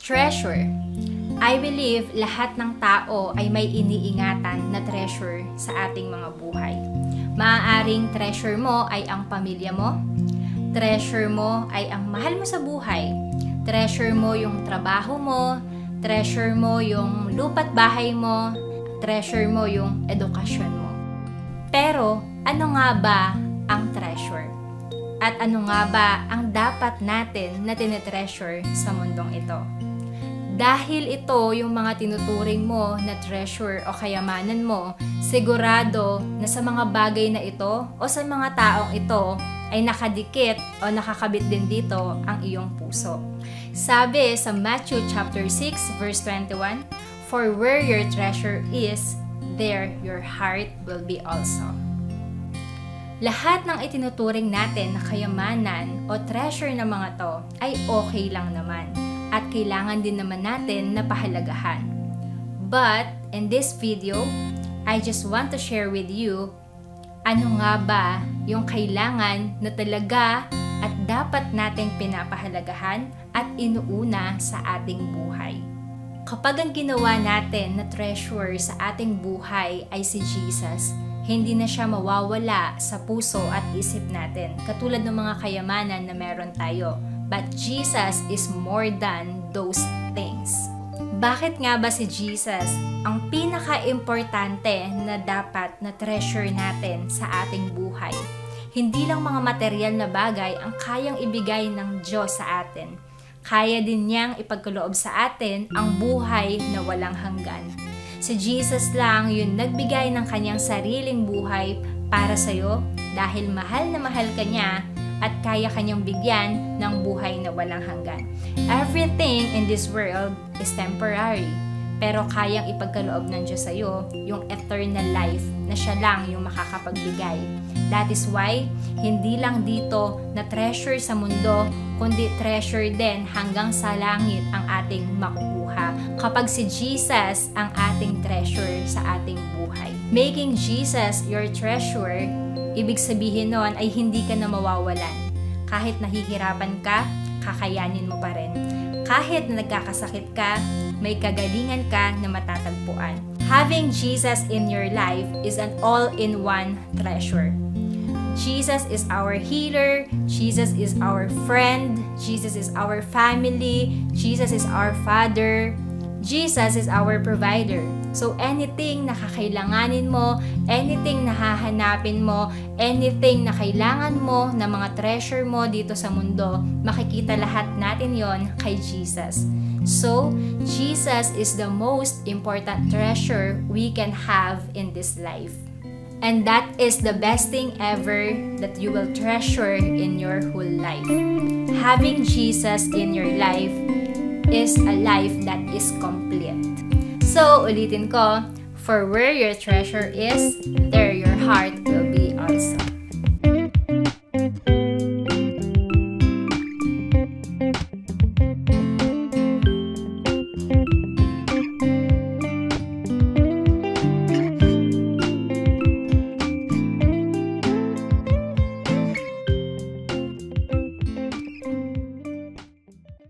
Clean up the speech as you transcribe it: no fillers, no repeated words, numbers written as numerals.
Treasure. I believe lahat ng tao ay may iniingatan na treasure sa ating mga buhay. Maaaring treasure mo ay ang pamilya mo. Treasure mo ay ang mahal mo sa buhay. Treasure mo yung trabaho mo. Treasure mo yung lupa't bahay mo. Treasure mo yung edukasyon mo. Pero ano nga ba ang treasure? At ano nga ba ang dapat natin na tinetreasure sa mundong ito? Dahil ito yung mga tinuturing mo na treasure o kayamanan mo, sigurado na sa mga bagay na ito o sa mga taong ito ay nakadikit o nakakabit din dito ang iyong puso. Sabi sa Matthew chapter 6 verse 21, "For where your treasure is, there your heart will be also." Lahat ng itinuturing natin na kayamanan o treasure na mga to ay okay lang naman at kailangan din naman natin na pahalagahan. But in this video, I just want to share with you ano nga ba yung kailangan na talaga at dapat nating pinapahalagahan at inuuna sa ating buhay. Kapag ang ginawa natin na treasure sa ating buhay ay si Jesus, hindi na siya mawawala sa puso at isip natin, katulad ng mga kayamanan na meron tayo. But Jesus is more than those things. Bakit nga ba si Jesus ang pinaka-importante na dapat na treasure natin sa ating buhay? Hindi lang mga material na bagay ang kayang ibigay ng Diyos sa atin. Kaya din niyang ipagkaloob sa atin ang buhay na walang hanggan. Si Jesus lang yung nagbigay ng kanyang sariling buhay para sa'yo dahil mahal na mahal ka niya at kaya kanyang bigyan ng buhay na walang hanggan. Everything in this world is temporary, pero kayang ipagkaloob ng Diyos sa'yo yung eternal life na siya lang yung makakapagbigay. That is why, hindi lang dito na treasure sa mundo, kundi treasure din hanggang sa langit ang ating makukuha kapag si Jesus ang ating treasure sa ating buhay. Making Jesus your treasure, ibig sabihin nun ay hindi ka na mawawalan. Kahit nahihirapan ka, kakayanin mo pa rin. Kahit na nagkakasakit ka, may kagalingan ka na matatagpuan. Having Jesus in your life is an all-in-one treasure. Jesus is our healer, Jesus is our friend, Jesus is our family, Jesus is our Father, Jesus is our provider. So anything na kakailanganin mo, anything na hahanapin mo, anything na kailangan mo na mga treasure mo dito sa mundo, makikita lahat natin yon kay Jesus. So, Jesus is the most important treasure we can have in this life. And that is the best thing ever that you will treasure in your whole life. Having Jesus in your life is a life that is complete. So, ulitin ko, for where your treasure is, there your heart will be also.